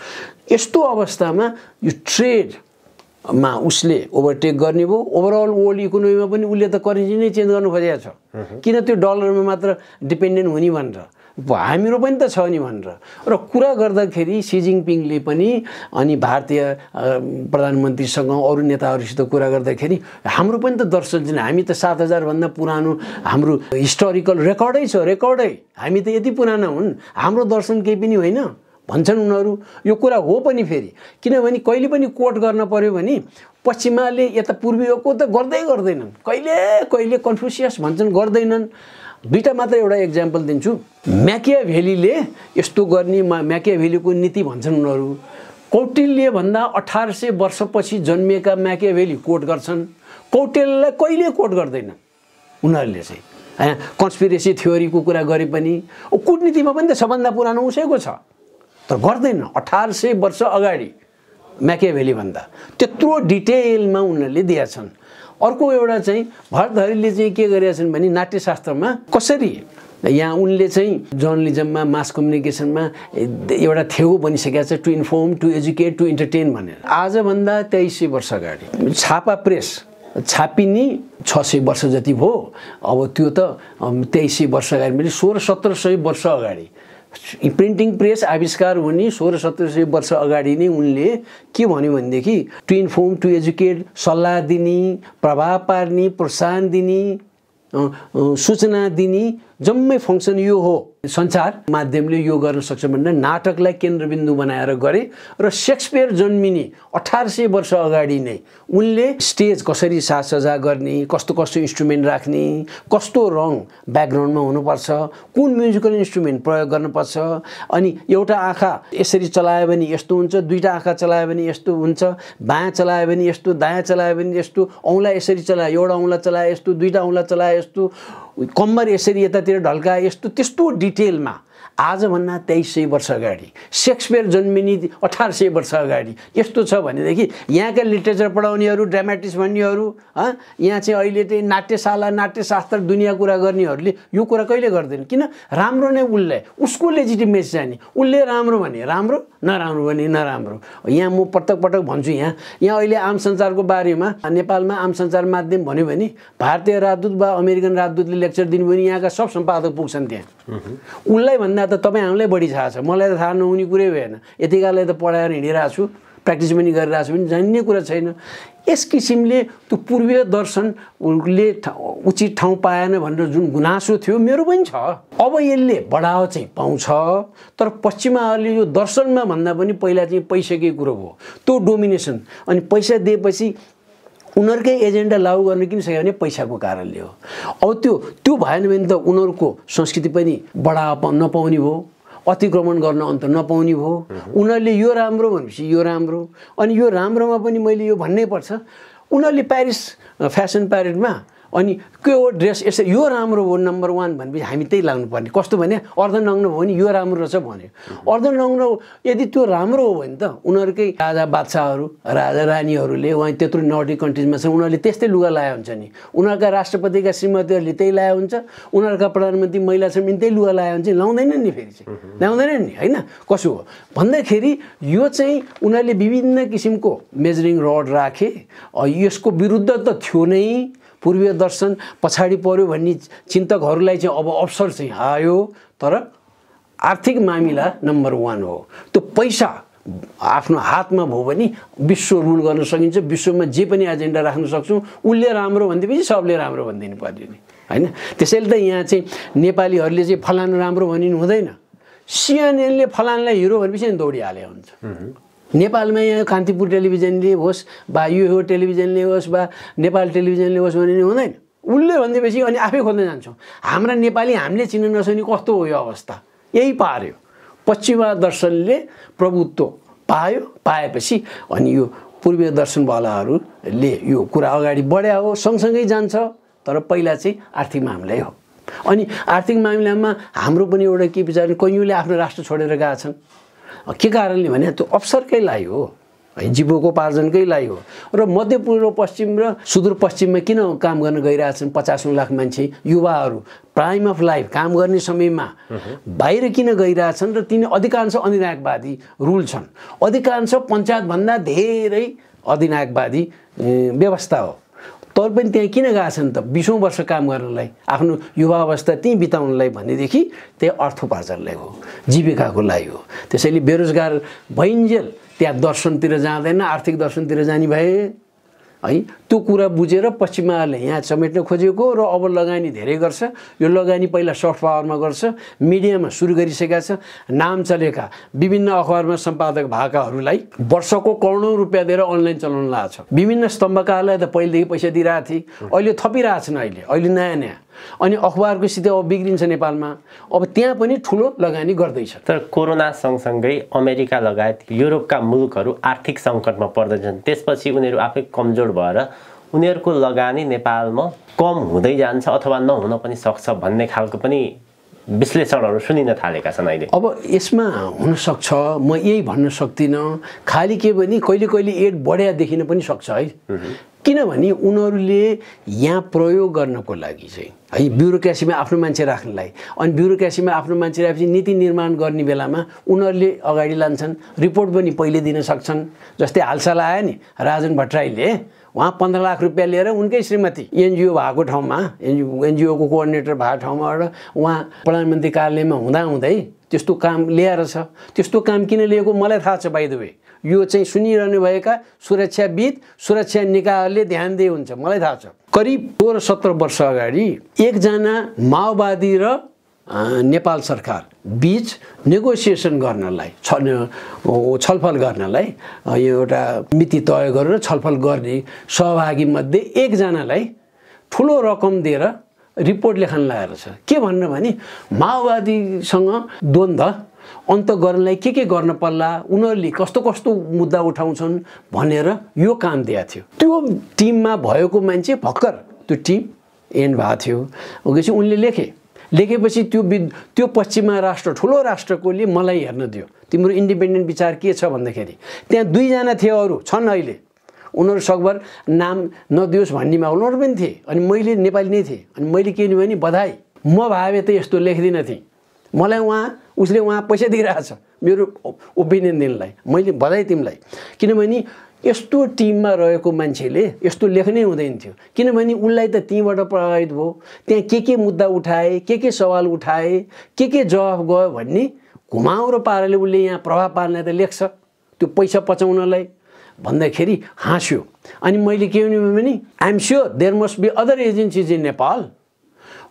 Speaker 1: यस्तो अवस्थामा यो ट्रेडमा उसले ओभरटेक गर्ने भयो। ओभरअल वर्ल्ड इकोनोमीमा पनि उसले त करेन्सी नै चेन्ज गर्नु खोजेको छ। किन त्यो डलरमा मात्र डिपेन्डेन्ट हुने भनेर, हाम्रो पनि त छ नि भनेर। र कुरा गर्दाखेरि सी जिनपिङले पनि अनि भारतीय प्रधानमन्त्रीसँग अरू नेताहरूसित कुरा गर्दाखेरि हाम्रो पनि त दर्शन छैन, हामी त 7000 भन्दा पुरानो हाम्रो हिस्टोरिकल रेकर्डै छ, रेकर्डै हामी त यति पुराना हुन्, हाम्रो दर्शन केही पनि होइन भन्छन् उनीहरू। यो कुरा हो पनि फेरि, किनभने कहिले पनि कोट गर्न पर्यो भने पश्चिमाले यता पूर्वीयको त गर्दैनन्, कहिले कन्फ्युसियस भन्छन् गर्दैनन्। दुईटा मात्र एउटा एक्जाम्पल दिन्छु। म्याकियाभेलीले यस्तो गर्ने, म्याकियाभेलीको नीति भन्छन् उनीहरू। कौटिल्य भन्दा 1800 वर्षपछि जन्मिएका म्याकियाभेली कोट गर्छन्, कौटिल्यलाई कहिले कोट गर्दैनन् उनीहरूले चाहिँ। कन्स्पिरेसी थ्योरीको कुरा गरे पनि कूटनीतिमा पनि त सबभन्दा पुरानो उसैको छ, तर गर्दैन। 1800 वर्ष अगाडि म्याकियाभेली भन्दा त्यत्रो डिटेलमा उनीहरूले दिएछन्। अर्को एउटा चाहिँ भरतहरीले चाहिँ के गरेका छन् भने नाट्यशास्त्रमा कसरी यहाँ उनले चाहिँ जर्नलिजममा मास कम्युनिकेसनमा एउटा थेउ बनिसकेको छ, to inform, to educate, to entertain भनेर। आजभन्दा 2300 वर्ष अगाडि छापा प्रेस छापिने 600 वर्ष जति भयो। अब त्यो त 2300 वर्ष अगाडि पनि 1600-1700 वर्ष अगाडि प्रिन्टिङ प्रेस आविष्कार हुने 1600-1700 वर्ष अगाडि नै उनले के भन्यो भनेदेखि टु इन्फर्म, टु एजुकेट, सल्लाह दिने, प्रभाव पार्ने, प्रोत्साहन दिने, सूचना दिने जम्मै फङ्सन यो हो। सञ्चार माध्यमले यो गर्न सक्छ भनेर नाटकलाई केन्द्रबिन्दु बनाएर गरे। र शेक्सपियर जन्मिने 1800 वर्ष अगाडि नै उनले स्टेज कसरी साजसज्जा गर्ने, कस्तो कस्तो इन्स्ट्रुमेन्ट राख्ने, कस्तो रङ ब्याकग्राउन्डमा हुनुपर्छ, कुन म्युजिकल इन्स्ट्रुमेन्ट प्रयोग गर्नुपर्छ, अनि एउटा आँखा यसरी चलायो भने यस्तो हुन्छ, दुईटा आँखा चलायो भने यस्तो हुन्छ, बायाँ चलायो भने यस्तो, दायाँ चलायो भने यस्तो, औँला यसरी चलायो, एउटा औँला चलायो यस्तो, दुईटा औँला चलायो यस्तो, कम्मर यसरी यतातिर ढल्काए यस्तो, त्यस्तो डिटेलमा आजभन्दा 2300 वर्ष अगाडि शेक्सपियर जन्मिने 1800 वर्ष अगाडि यस्तो छ भनेदेखि यहाँका लिटरेचर पढाउनेहरू, ड्रामाटिस्ट भन्नेहरू, यहाँ चाहिँ अहिले चाहिँ नाट्यशाला, नाट्यशास्त्र दुनियाँ कुरा गर्नेहरूले यो कुरा कहिले गर्दैन। किन? राम्रो नै उसलाई उसको लेजिटिमेसी चाहिने। उसले राम्रो भने राम्रो, नराम्रो भने नराम्रो। यहाँ म पटक भन्छु, यहाँ अहिले आम सञ्चारको बारेमा नेपालमा आम सञ्चार माध्यम भन्यो भने भारतीय राजदूत वा अमेरिकन राजदूतले लेक्चर दिनु भने यहाँका सब सम्पादक पुग्छन् त्यहाँ। उसलाई भन्दा त तपाईँ हामीलाई बढी थाहा छ, मलाई त थाहा नहुने कुरै भएन। यतिकालाई त पढाएर हिँडिरहेको छु, प्र्याक्टिस पनि गरिरहेको छु, पनि जान्ने कुरा छैन। यस किसिमले त्यो पूर्वीय दर्शनले उचित ठाउँ पाएन भनेर जुन गुनासो थियो मेरो पनि छ। अब यसले बढावा चाहिँ पाउँछ, तर पश्चिमाहरूले यो दर्शनमा भन्दा पनि पहिला चाहिँ पैसाकै कुरो हो, त्यो डोमिनेसन। अनि पैसा दिएपछि उनीहरूकै एजेन्डा लागू गर्न किन सक्यो भने पैसाको कारणले हो। अब त्यो भएन भने त उनीहरूको संस्कृति पनि बढावा नपाउने भयो, अतिक्रमण गर्न अन्त नपाउने भयो। उनीहरूले यो राम्रो भनेपछि यो राम्रो, अनि यो राम्रोमा पनि मैले यो भन्नै पर्छ। उनीहरूले प्यारिस फ्यासन प्यारेडमा अनि के हो ड्रेस यसरी यो राम्रो हो नम्बर 1 भनेपछि हामी त्यही लाउनुपर्ने। कस्तो भने अर्धनग्न भयो भने यो राम्रो रहेछ भन्यो। अर्धनग्न यदि त्यो राम्रो हो भने त उनीहरूकै राजा बादशाहहरू, राजा रानीहरूले उहाँ त्यत्रो नर्डिक कन्ट्रिजमा छ, उनीहरूले त्यस्तै लुगा लाए हुन्छ नि। उनीहरूका राष्ट्रपतिका श्रीमतीहरूले त्यही लाए हुन्छ, उनीहरूका प्रधानमन्त्री महिला छन् पनि त्यही लुगा लाए हुन्छ, लाउँदैनन् नि फेरि चाहिँ, ल्याउँदैनन् नि, होइन? कसो हो भन्दाखेरि यो चाहिँ उनीहरूले विभिन्न किसिमको मेजरिङ रड राखे। यसको विरुद्ध त थियो नै, पूर्वीय दर्शन पछाडि पर्यो भन्ने चिन्तकहरूलाई चाहिँ अब अवसर चाहिँ आयो। तर आर्थिक मामिला नम्बर 1 हो। त्यो पैसा आफ्नो हातमा भयो भने विश्व रुल गर्न सकिन्छ। विश्वमा जे पनि एजेन्डा राख्न सक्छौँ। उसले राम्रो भन्दिएपछि सबले राम्रो भनिदिनु पर्यो नि, होइन? त्यसैले त यहाँ चाहिँ नेपालीहरूले चाहिँ फलानु राम्रो भनिनु हुँदैन। सिएनएनले फलानलाई हिरो भनेपछि दौडिहाले हुन्छ। नेपालमा यहाँ कान्तिपुर टेलिभिजनले होस् वा यो टेलिभिजनले होस् वा नेपाल टेलिभिजनले होस् भने हुँदैन। उसले भनिदिएपछि अनि आफै खोज्न जान्छौँ। हाम्रा नेपाली हामीले चिन्न नसक्ने कस्तो हो यो अवस्था? यही पार्यो। पश्चिमा दर्शनले प्रभुत्व पायो। पाएपछि अनि यो पूर्वीय दर्शनवालाहरूले यो कुरा अगाडि बढ्या हो। सँगसँगै जान्छ। तर पहिला चाहिँ आर्थिक मामिलै हो। अनि आर्थिक मामिलामा हाम्रो पनि एउटा के विचार, कैयौँले आफ्नो राष्ट्र छोडेर गएका छन्। के कारणले भने त्यो अवसरकै लागि हो, जीविकोपार्जनकै लागि हो। र मध्यपूर्व पश्चिम र सुदूरपश्चिममा किन काम गर्न गइरहेछन् 50 लाख मान्छे युवाहरू प्राइम अफ लाइफ काम गर्ने समयमा बाहिर किन गइरहेछन्? र तिनी अधिकांश अधिनायकवादी रुल छन्। अधिकांश पञ्चायतभन्दा धेरै अधिनायकवादी व्यवस्था हो। तर पनि त्यहाँ किन गएका छन् त? 20औं वर्ष काम गर्नलाई, आफ्नो युवा अवस्था त्यहीँ बिताउनलाई भनेदेखि त्यही अर्थोपार्जनलाई हो, जीविकाको लागि हो। त्यसैले बेरोजगार भइन्जेल त्यहाँ दर्शनतिर जाँदैन, आर्थिक दर्शनतिर जाने भए है। त्यो कुरा बुझेर पश्चिमाले यहाँ समेट्न खोजेको र अब लगानी धेरै गर्छ। यो लगानी पहिला सफ्ट पावरमा गर्छ, मिडियामा सुरु गरिसकेका छ। नाम चलेका विभिन्न अखबारमा सम्पादक भएकाहरूलाई वर्षको करोडौँ रुपियाँ दिएर अनलाइन चलाउन लाग्छ। विभिन्न स्तम्भकारलाई त पहिलेदेखि पैसा दिइरहेको थिए, अहिले थपिरहेछन्। अहिले नयाँ नयाँ अनि अखबारको स्थिति अब बिग्रिन्छ नेपालमा। अब त्यहाँ पनि ठुलो लगानी गर्दैछ।
Speaker 2: तर कोरोना सँगसँगै अमेरिका लगायत युरोपका मुलुकहरू आर्थिक सङ्कटमा पर्दैछन्। त्यसपछि उनीहरू आफै कमजोर भएर उनीहरूको लगानी नेपालमा कम हुँदै जान्छ अथवा नहुन पनि सक्छ भन्ने खालको पनि विश्लेषणहरू सुनिन थालेका छन् अहिले।
Speaker 1: अब यसमा हुनसक्छ, म यही भन्न सक्दिनँ। खालि के भने कहिले कहिले एड बढ्या देखिन पनि सक्छ है। किनभने उनीहरूले यहाँ प्रयोग गर्नको लागि चाहिँ है ब्युरोक्रेसीमा आफ्नो मान्छे राख्नलाई, अनि ब्युरोक्रेसीमा आफ्नो मान्छे राखेपछि नीति निर्माण गर्ने बेलामा उनीहरूले अगाडि लान्छन्। रिपोर्ट पनि पहिले दिन सक्छन्। जस्तै हालसाल आयो नि राजन भट्टराईले, उहाँ 15 लाख रुपियाँ लिएर उनकै श्रीमती एनजिओ भएको ठाउँमा, एनजिओको कोअर्डिनेटर भएको ठाउँबाट उहाँ प्रधानमन्त्री कार्यालयमा हुँदाहुँदै त्यस्तो काम ल्याएर छ। त्यस्तो काम किन लिएको मलाई थाहा छ। बाइ द वे यो चाहिँ सुनिरहनु भएका सुरक्षाविद, सुरक्षा निकायहरूले ध्यान दिए हुन्छ, मलाई थाहा छ। करिब 16-17 वर्ष अगाडि एकजना माओवादी र नेपाल सरकार बीच नेगोसिएसन गर्नलाई, छलफल गर्नलाई यो एउटा मिति तय गरेर छलफल गर्ने सहभागी मध्ये एकजनालाई ठुलो रकम दिएर रिपोर्ट लेखन लागेको छ। के भन्नु भने माओवादीसँग द्वन्द्व अन्त गर्नलाई के गर्न पर्ला, उनीहरूले कस्तो कस्तो मुद्दा उठाउँछन् भनेर यो काम दिएको थियो। त्यो टिममा भएको मान्छे भर्खर त्यो टिम एन्ड भएको थियो। ओकेपछि उनले लेखेपछि त्यो पश्चिमा राष्ट्र, ठुलो राष्ट्रकोले मलाई हेर्न दियो, तिम्रो इन्डिपेन्डेन्ट विचार के छ भन्दाखेरि त्यहाँ 2 जना थिए, अरू छन् अहिले। उनीहरू सकभर नाम नदियोस् भन्नेमा उनीहरू पनि थिए। अनि मैले नेपाली नै थिएँ। अनि मैले के भने बधाई, म भावे त यस्तो लेख्दिनँ थिएँ। मलाई उसले पैसा दिइरहेछ मेरो ओपिनियन दिनलाई। मैले बधाई तिमीलाई, किनभने यस्तो टिममा रहेको मान्छेले यस्तो लेख्नै हुँदैन थियो। किनभने उसलाई त त्यहीँबाट प्रभावित भयो। त्यहाँ के मुद्दा उठाए, के सवाल उठाए, के जवाफ गयो भन्ने घुमाउरो पाराले उसले यहाँ प्रभाव पार्नलाई त लेख्छ, त्यो पैसा पचाउनलाई भन्दाखेरि हाँस्यो। अनि मैले के भने I am sure there must be other agencies in Nepal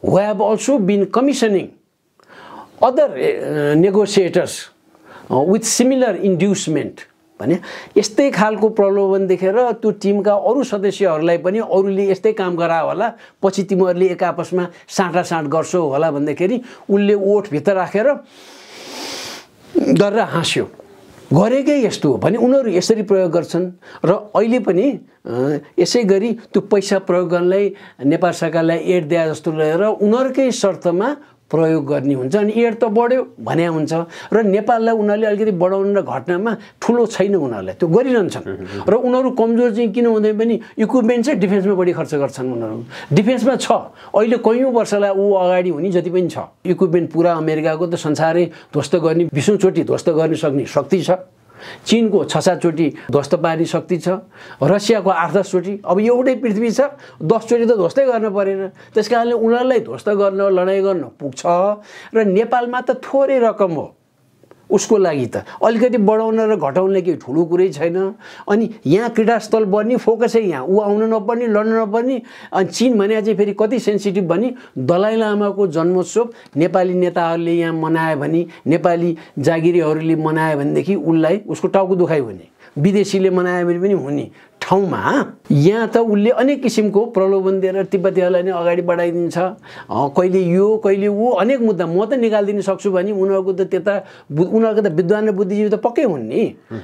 Speaker 1: who have also been commissioning other negotiators with similar inducement भने यस्तै खालको प्रलोभन देखेर त्यो टिमका अरू सदस्यहरूलाई पनि अरूले यस्तै काम गरायो होला, पछि तिमीहरूले एक आपसमा साँटासाँट गर्छौ होला भन्दाखेरि उसले ओठभित्र राखेर गरेर हाँस्यो। गरेकै यस्तो हो भने उनीहरू यसरी प्रयोग गर्छन्। र अहिले पनि यसै गरी त्यो पैसा प्रयोग गर्नलाई नेपाल सरकारलाई एड दिए जस्तो लिएर उनीहरूकै शर्तमा प्रयोग गर्ने हुन्छ। अनि एड त बढ्यो भने हुन्छ र नेपाललाई उनीहरूले अलिकति बढाउन र घट्नमा ठुलो छैन, उनीहरूलाई त्यो गरिरहन्छन्। र उनीहरू कमजोर चाहिँ किन हुँदैन पनि इक्विपमेन्ट चाहिँ डिफेन्समा बढी खर्च गर्छन्। उनीहरू डिफेन्समा छ, अहिले कैयौँ वर्षलाई अगाडि हुने जति पनि छ इक्विपमेन्ट। पुरा अमेरिकाको त संसारै ध्वस्त गर्ने, 20औं चोटि ध्वस्त गर्न सक्ने शक्ति छ। चीनको 6-7 चोटि ध्वस्त पार्ने शक्ति छ, रसियाको 8-10 चोटि। अब एउटै पृथ्वी छ, 10 चोटि त ध्वस्तै गर्न परेन। त्यसकारणले उनीहरूलाई ध्वस्त गर्न, लडाइँ गर्न पुग्छ। र नेपालमा त थोरै रकम हो उसको लागि, त अलिकति बढाउन र घटाउनले केही ठुलो कुरै छैन। अनि यहाँ क्रीडास्थल बन्ने फोकसै यहाँ, ऊ आउन नपर्ने, लड्न नपर्ने। अनि चीन भने चाहिँ फेरि कति सेन्सिटिभ भने दलाई लामाको जन्मोत्सव नेपाली नेताहरूले यहाँ मनायो भने, नेपाली जागिरीहरूले मनायो भनेदेखि उसलाई उसको टाउको दुखाइ हुने, विदेशीले मनायो भने पनि हुने ठाउँमा यहाँ त उसले अनेक किसिमको प्रलोभन दिएर तिब्बतीहरूलाई नै अगाडि बढाइदिन्छ। कहिले यो कहिले ऊ अनेक मुद्दा म त निकालिदिन सक्छु भने उनीहरूको त त्यता उनीहरूको त विद्वान र बुद्धिजीवी त पक्कै हुन् नि।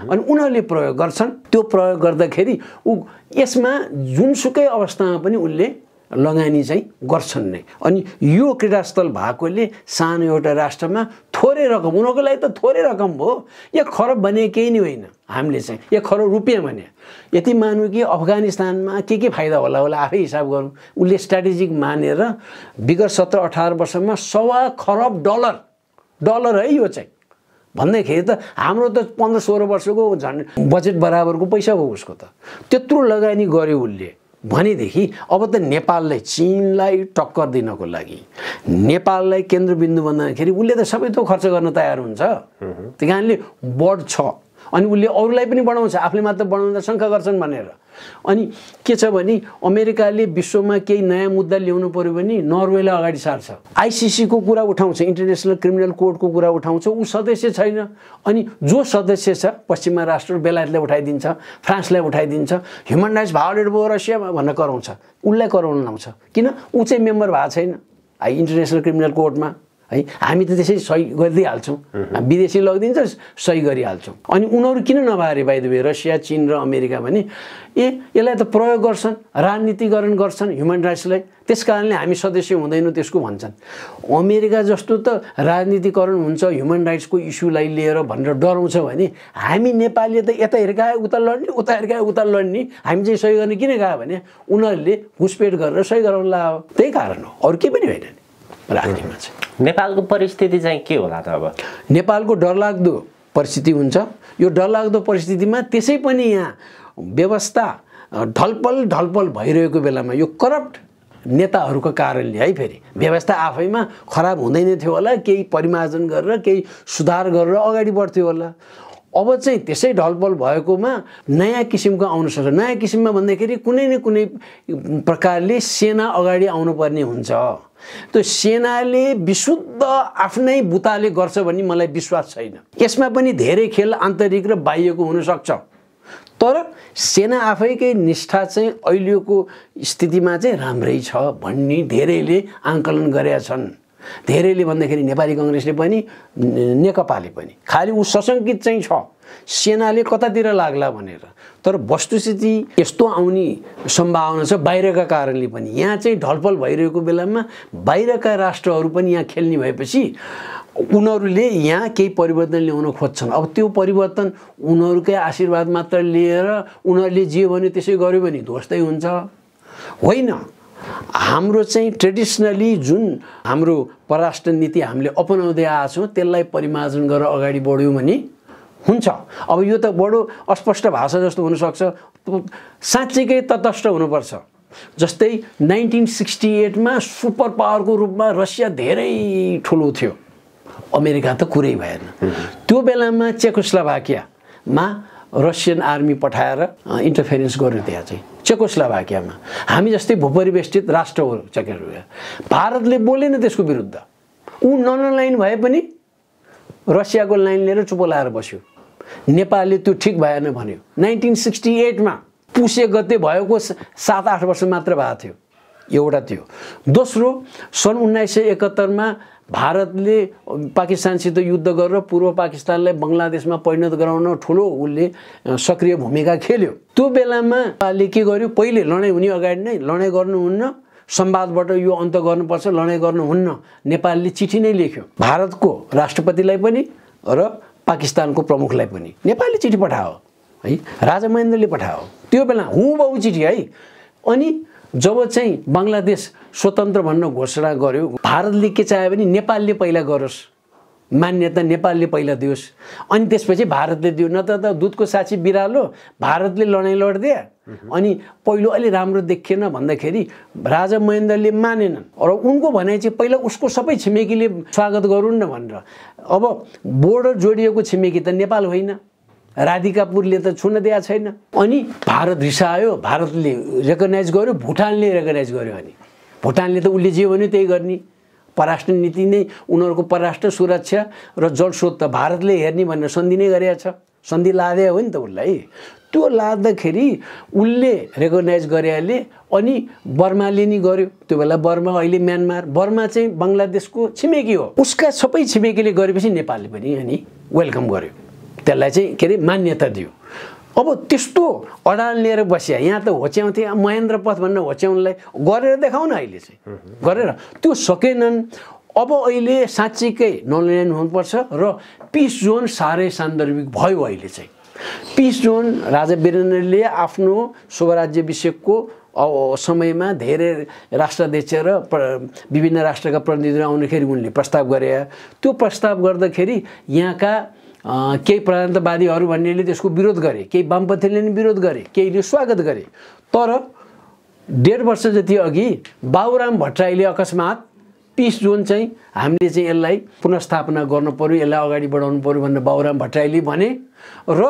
Speaker 1: अनि उनीहरूले प्रयोग गर्छन्। त्यो प्रयोग गर्दाखेरि ऊ यसमा जुनसुकै अवस्थामा पनि उसले लगानी चाहिँ गर्छन् नै। अनि यो क्रीडास्थल भएकोले सानो एउटा राष्ट्रमा थोरै रकम, उनीहरूको लागि त थोरै रकम हो। 1 खरब भने केही नै होइन। हामीले चाहिँ 1 खरब रुपियाँ भने यति मानौँ कि अफगानिस्तानमा के फाइदा होला आफै हिसाब गरौँ। उसले स्ट्राटेजिक मानेर विगत 17-18 वर्षमा 1.25 खरब डलर है यो चाहिँ भन्दाखेरि त हाम्रो त 15-16 वर्षको झन् बजेट बराबरको पैसा हो उसको त। त्यत्रो लगानी गर्यो उसले भनेदेखि अब त नेपाललाई चीनलाई टक्कर दिनको लागि, नेपाललाई केन्द्रबिन्दु बनाउँदाखेरि उसले त सबै थोक खर्च गर्न तयार हुन्छ। त्यही कारणले बढ्छ। अनि उसले अरूलाई पनि बढाउँछ, आफूले मात्र बढाउँदा शङ्का गर्छन् भनेर। अनि के छ भने अमेरिकाले विश्वमा केही नयाँ मुद्दा ल्याउनु पर्यो भने नर्वेलाई अगाडि सार्छ, आइसिसीको कुरा उठाउँछ, इन्टरनेसनल क्रिमिनल कोर्टको कुरा उठाउँछ। ऊ सदस्य छैन। अनि जो सदस्य छ पश्चिमा राष्ट्र बेलायतलाई उठाइदिन्छ, फ्रान्सलाई उठाइदिन्छ। ह्युमन राइट्स भायोलेट भयो रसियामा भनेर कराउँछ, उसलाई कराउन लाउँछ। किन? ऊ चाहिँ मेम्बर भएको छैन इन्टरनेसनल क्रिमिनल कोर्टमा है। हामी त त्यसै सही गरिदिइहाल्छौँ, विदेशी लगिदिन्छ सही गरिहाल्छौँ। अनि उनीहरू किन नभए बाइ द वे रसिया, चीन र अमेरिका भने यसलाई त प्रयोग गर्छन्, राजनीतिकरण गर्छन् ह्युमन राइट्सलाई। त्यस कारणले हामी सदस्य हुँदैनौँ त्यसको भन्छन्। अमेरिका जस्तो त राजनीतिकरण हुन्छ ह्युमन राइट्सको इस्युलाई लिएर भनेर डराउँछ भने हामी नेपालीले त यता हिर्कायो उता लड्ने, उता हिर्कायो उता लड्ने। हामी चाहिँ सही गर्ने किन गयो भने उनीहरूले घुसपेट गरेर सही गराउन लाग्यो। त्यही कारण हो, अरू केही पनि होइन राजनीतिमा चाहिँ।
Speaker 2: नेपालको परिस्थिति चाहिँ के होला त अब?
Speaker 1: नेपालको डरलाग्दो परिस्थिति हुन्छ। यो डरलाग्दो परिस्थितिमा त्यसै पनि यहाँ व्यवस्था ढलपल भइरहेको बेलामा यो करप्ट नेताहरूको कारणले है फेरि व्यवस्था आफैमा खराब हुँदैन थियो होला, केही परिमार्जन गरेर केही सुधार गरेर अगाडि बढ्थ्यो होला। अब चाहिँ त्यसै ढलपल भएकोमा नयाँ किसिमको आउन सक्छ। नयाँ किसिममा भन्दाखेरि कुनै न कुनै प्रकारले सेना अगाडि आउनुपर्ने हुन्छ। त्यो सेनाले विशुद्ध आफ्नै बुताले गर्छ भन्ने मलाई विश्वास छैन। यसमा पनि धेरै खेल आन्तरिक र बाह्यको हुनसक्छ। तर सेना आफैकै निष्ठा चाहिँ अहिलेको स्थितिमा चाहिँ राम्रै छ भन्ने धेरैले आकलन गरेका छन्। धेरैले भन्दाखेरि नेपाली कांग्रेसले पनि नेकपाले पनि खालि उ सशंकित चाहिँ छ सेनाले कतातिर लाग्ला भनेर। तर वस्तुस्थिति यस्तो आउने सम्भावना छ बाहिरका कारणले पनि। यहाँ चाहिँ ढलपल भइरहेको बेलामा बाहिरका राष्ट्रहरू पनि यहाँ खेल्ने भएपछि उनीहरूले यहाँ केही परिवर्तन ल्याउन खोज्छन्। अब त्यो परिवर्तन उनीहरूकै आशीर्वाद मात्र लिएर उनीहरूले जे भन्यो त्यसै गर्यो भने ध्वस्तै हुन्छ होइन। हाम्रो चाहिँ ट्रेडिसनली जुन हाम्रो परराष्ट्र नीति हामीले अपनाउँदै आएको छौँ त्यसलाई परिमार्जन गरेर अगाडि बढ्यौँ भने हुन्छ। अब यो त बडो अस्पष्ट भाषा जस्तो हुनसक्छ, साँच्चैकै तटस्थ हुनुपर्छ। जस्तै 1968 मा सुपर पावरको रूपमा रसिया धेरै ठुलो थियो, अमेरिका त कुरै भएन। त्यो बेलामा चेकोस्लोभाकियामा रसियन आर्मी पठाएर इन्टरफेरेन्स गर्यो त्यहाँ चाहिँ चेकोस्लोभाकियामा। हामी जस्तै भूपरिवेष्टित राष्ट्र हो चेकोस्लोभाकिया। भारतले बोलेन त्यसको विरुद्ध। ऊ नन लाइन भए पनि रसियाको लाइन लिएर चुप लाएर बस्यो। नेपालले त्यो ठिक भएन भन्यो। 1968 मा पुसे गते भएको 7-8 वर्ष मात्र भएको थियो, एउटा थियो। दोस्रो सन् 1971 मा भारतले पाकिस्तानसित युद्ध गरेर पूर्व पाकिस्तानलाई बङ्गलादेशमा परिणत गराउन ठुलो उसले सक्रिय भूमिका खेल्यो। त्यो बेलामा नेपालले के गर्यो, पहिले लडाइँ हुने अगाडि नै लडाइँ गर्नुहुन्न, संवादबाट यो अन्त गर्नुपर्छ, लडाइँ गर्नुहुन्न, नेपालले चिठी नै लेख्यो भारतको राष्ट्रपतिलाई पनि र पाकिस्तानको प्रमुखलाई पनि। नेपालले चिठी पठायो है, राजा महेन्द्रले पठायो त्यो बेला हुबहु चिठी है। अनि जब चाहिँ बङ्गलादेश स्वतन्त्र भन्न घोषणा गर्यो, भारतले के चाह्यो भने नेपालले पहिला गरोस् मान्यता नेपालले पहिला दियोस्, अनि त्यसपछि भारतले दियो। न त दुधको साक्षी बिरालो भारतले लडाइँ लड्दिया अनि पहिलो अलि राम्रो देखिएन भन्दाखेरि राजा महेन्द्रले मानेनन् र उनको भनाइ चाहिँ पहिला उसको सबै छिमेकीले स्वागत गरून् न भनेर। अब बोर्डर जोडिएको छिमेकी त नेपाल होइन, राधिकापुरले त छुन दिएको छैन। अनि भारत रिसायो, भारतले रेकगनाइज गर्यो, भुटानले रेकगनाइज गर्यो। अनि भुटानले त उसले जे भन्यो त्यही गर्ने, परराष्ट्र नीति नै उनीहरूको परराष्ट्र सुरक्षा र जलस्रोत त भारतले हेर्ने भनेर सन्धि नै गरेको छ, सन्धि लादे हो नि त उसलाई। त्यो लाद्दाखेरि उसले रेकगनाइज गरेले अनि बर्माले नि गर्यो। त्यो बेला बर्मा, अहिले म्यानमार। बर्मा चाहिँ बङ्गलादेशको छिमेकी हो, उसका सबै छिमेकीले गरेपछि नेपालले पनि अनि वेलकम गर्यो, त्यसलाई चाहिँ के अरे मान्यता दियो। अब त्यस्तो अडान लिएर बस्या, यहाँ त होच्याउँथे महेन्द्र पथ भनेर होच्याउनलाई गरेर देखाउन, अहिले चाहिँ गरेर त्यो सकेनन्। अब अहिले साँच्चीकै ननल्यान्ड हुनुपर्छ र पिस जोन साह्रै सान्दर्भिक भयो। अहिले चाहिँ पिस जोन राजा वीरेन्द्रले आफ्नो स्वराज्याभिषेकको समयमा धेरै राष्ट्राध्यक्ष र विभिन्न राष्ट्रका प्रतिनिधिहरू आउँदाखेरि उनले प्रस्ताव गरे। त्यो प्रस्ताव गर्दाखेरि यहाँका केही प्रान्तवादीहरू भन्नेले त्यसको विरोध गरे, केही वामपन्थीले नि विरोध गरे, केहीले स्वागत गरे। तर 1.5 वर्ष जति अघि बाबुराम भट्टराईले अकस्मात पिस जोन चाहिँ हामीले चाहिँ यसलाई पुनर्स्थापना गर्नु पर्यो, यसलाई अगाडि बढाउनु पर्यो भनेर बाबुराम भट्टराईले भने र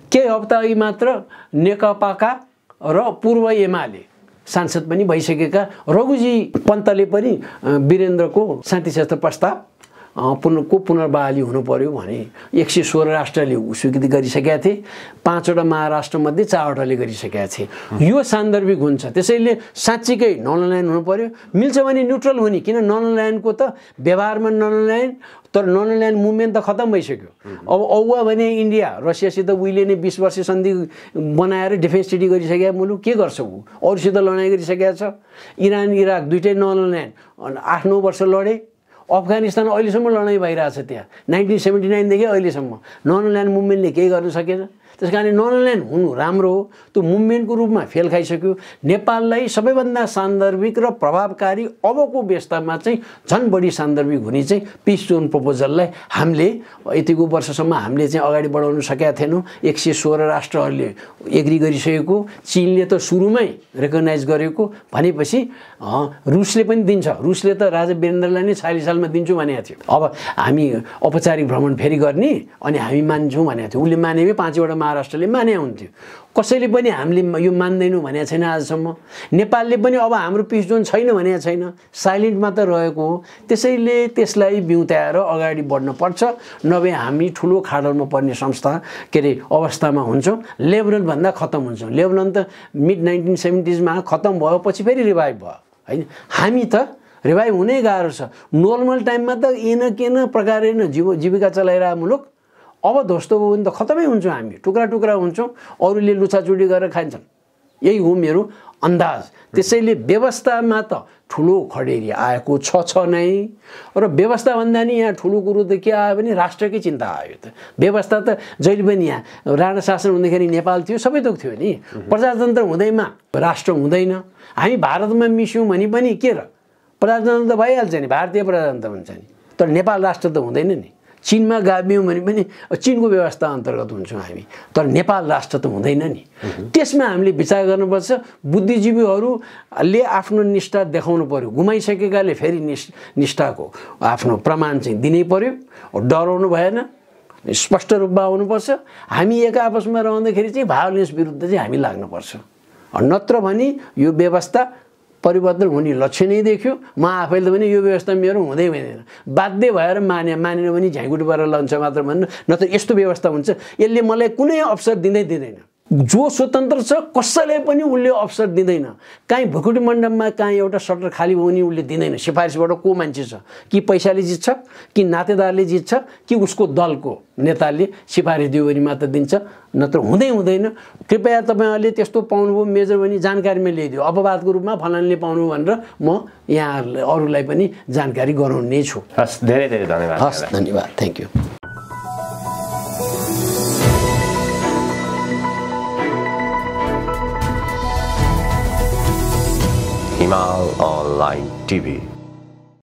Speaker 1: केही हप्ता अघि मात्र नेकपाका र पूर्व एमाले सांसद पनि भइसकेका रघुजी पन्तले पनि वीरेन्द्रको शान्ति क्षेत्र प्रस्ताव पुनर्बहाली हुनु पर्यो भने 116 राष्ट्रले स्वीकृति गरिसकेका थिए, 5 वटा महाराष्ट्रमध्ये 4 वटाले गरिसकेका थिए। यो सान्दर्भिक हुन्छ, त्यसैले साँच्चीकै ननल्यान्ड हुनु पर्यो। मिल्छ भने न्युट्रल हुने, किन ननल्यान्डको त व्यवहारमा ननल्यान्ड, तर ननल्यान्ड मुभमेन्ट त खतम भइसक्यो। अब औवा भने इन्डिया रसियासित उहिले नै 20 वर्ष सन्धि बनाएर डिफेन्स ट्रिटी गरिसकेका मुलुक के गर्छ, ऊ अरूसित लडाइँ गरिसकेका छ। इरान इराक दुइटै ननल्यान्ड 8-9 वर्ष लडे। अफगानिस्तान अहिलेसम्म लडाइँ भइरहेछ, त्यहाँ 1979 देखि अहिलेसम्म ननल्यान्ड मुभमेन्टले केही गर्न सकेन। त्यस कारण ननल्यान्ड हुनु राम्रो हो, त्यो मुभमेन्टको रूपमा फेल खाइसक्यो। नेपाललाई सबैभन्दा सान्दर्भिक र प्रभावकारी अबको व्यवस्थामा चाहिँ झन् बढी सान्दर्भिक हुने चाहिँ पिस जोन प्रपोजललाई हामीले यतिको वर्षसम्म हामीले चाहिँ अगाडि बढाउन सकेका थिएनौँ। 116 राष्ट्रहरूले एग्री गरिसकेको, चीनले त सुरुमै रेकगनाइज गरेको भनेपछि रुसले पनि दिन्छ। रुसले त राजा वीरेन्द्रलाई नै 46 सालमा दिन्छु भनेको थियो। अब हामी औपचारिक भ्रमण फेरि गर्ने अनि हामी मान्छौँ भनेको थियो। उसले माने 5 वटा महाराष्ट्रले माने हुन्थ्यो, कसैले पनि हामीले यो मान्दैनौँ भनेको छैन आजसम्म। नेपालले पनि अब हाम्रो पिस जोन छैन भनेको छैन, साइलेन्ट मात्र रहेको हो। त्यसैले त्यसलाई बिउताएर अगाडि बढ्न पर्छ, नभए हामी ठुलो खाडलमा पर्ने संस्था के अरे अवस्थामा हुन्छौँ। लेबननभन्दा खत्तम हुन्छौँ। लेबनन त मिड 1970s मा खत्तम भयो, पछि फेरि रिभाइभ भयो होइन। हामी त रिभाइभ हुनै गाह्रो छ। नर्मल टाइममा त एन केन प्रकारले जीविका चलाइरहेको मुलुक अब ध्वस्त भयो भने त खतमै हुन्छौँ हामी, टुक्रा टुक्रा हुन्छौँ, अरूले लुछाचुडी गरेर खान्छन्। यही हो मेरो अन्दाज। त्यसैले व्यवस्थामा त ठुलो खडेरी आएको छ नै, र व्यवस्था भन्दा नि यहाँ ठुलो कुरो त के आयो भने राष्ट्रकै चिन्ता आयो। त व्यवस्था त जहिले पनि यहाँ राणा शासन हुँदाखेरि नेपाल थियो, सबै थोक थियो नि। प्रजातन्त्र हुँदैमा राष्ट्र हुँदैन। हामी भारतमा मिस्यौँ भने पनि के र प्रजातन्त्र त भइहाल्छ नि, भारतीय प्रजातन्त्र हुन्छ नि, तर नेपाल राष्ट्र त हुँदैन नि। चीनमा गाभियौँ भने पनि चीनको व्यवस्था अन्तर्गत हुन्छौँ हामी, तर नेपाल राष्ट्र त हुँदैन नि। त्यसमा हामीले विचार गर्नुपर्छ। बुद्धिजीवीहरूले आफ्नो निष्ठा देखाउनु पर्यो, गुमाइसकेकाले फेरि निष्ठाको आफ्नो प्रमाण चाहिँ दिनै पर्यो, डराउनु भएन, स्पष्ट रूपमा आउनुपर्छ। हामी एक आपसमा रहँदाखेरि चाहिँ भायोलेन्स विरुद्ध चाहिँ हामी लाग्नुपर्छ, नत्र भने यो व्यवस्था परिवर्तन हुने लक्ष्य नै देख्यो। म आफैले पनि यो व्यवस्था मेरो हुँदै हुँदैन, बाध्य भएर मानेन भने झ्याइकुटी भएर लन्छ मात्र भन्नु, नत्र यस्तो व्यवस्था हुन्छ यसले मलाई कुनै अवसर दिँदैन। जो स्वतन्त्र छ कसैलाई पनि उसले अवसर दिँदैन। काहीँ भुकुटी मण्डपमा काहीँ एउटा सटर खाली भयो भने उसले दिँदैन। सिफारिसबाट को मान्छे छ, कि पैसाले जित्छ, कि नातेदारले जित्छ, कि उसको दलको नेताले सिफारिस दियो भने मात्र दिन्छ, नत्र हुँदैन। कृपया तपाईँहरूले त्यस्तो पाउनुभयो मेजर भने जानकारीमा ल्याइदियो, अपवादको रूपमा फलानले पाउनु भनेर म यहाँहरूलाई अरूलाई पनि जानकारी गराउने छु।
Speaker 2: हस्, धेरै धेरै धन्यवाद।
Speaker 1: हस्, धन्यवाद, थ्याङ्क यू।
Speaker 2: हिमाल अनलाइन टिभी।